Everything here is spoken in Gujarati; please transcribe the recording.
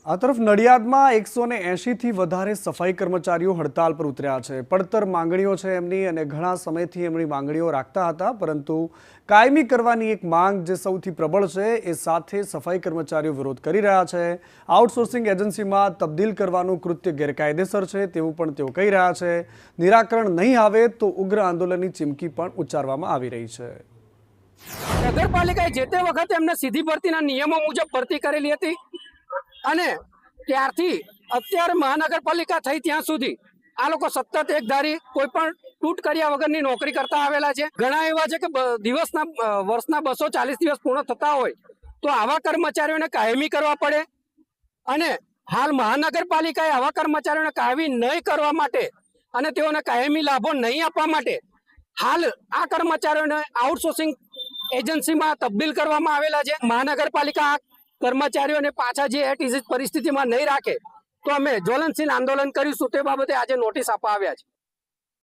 આ તરફ નડિયાદમાં 180 થી વધારે સફાઈ કર્મચારીઓ હડતાલ પર ઉતર્યા છે। પડતર માંગણીઓ છે એમની અને ઘણા સમયથી એમની માંગણીઓ રાખતા હતા, પરંતુ કાયમી કરવાની એક માંગ જે સૌથી પ્રબળ છે એ સાથે સફાઈ કર્મચારીઓ વિરોધ કરી રહ્યા છે। આઉટસોર્સિંગ એજન્સીમાં તબદીલ કરવાનું કૃત્ય ગેરકાયદેસર છે તેવું પણ તેઓ કહી રહ્યા છે। નિરાકરણ નહીં આવે તો ઉગ્ર આંદોલનની ચીમકી પણ ઉચ્ચારવામાં આવી રહી છે। નગરપાલિકાએ જે તે વખતે એમને સીધી ભરતીના નિયમો મુજબ ભરતી કરેલી હતી અને ત્યારથી અત્યારે મહાનગરપાલિકા થઈ ત્યાં સુધી આ લોકો સતત એકધારી કોઈ પણ તૂટ કર્યા વગરની નોકરી કરતા આવેલા છે। ઘણા એવા છે કે વર્ષના 240 દિવસ પૂર્ણ થતા હોય તો આવા કર્મચારીઓને કાયમી કરવા પડે અને હાલ મહાનગરપાલિકાએ આવા કર્મચારીઓને કાયમી નહીં કરવા માટે અને તેઓને કાયમી લાભો નહીં આપવા માટે હાલ આ કર્મચારીઓને આઉટસોર્સિંગ એજન્સીમાં તબદીલ કરવામાં આવેલા છે। મહાનગરપાલિકા કર્મચારીઓને પાછા જે એટ ઇઝ પરિસ્થિતિમાં નહીં રાખે તો અમે જ્વલનશીલ આંદોલન કરીશું તે બાબતે આજે નોટિસ આપવા આવ્યા છે।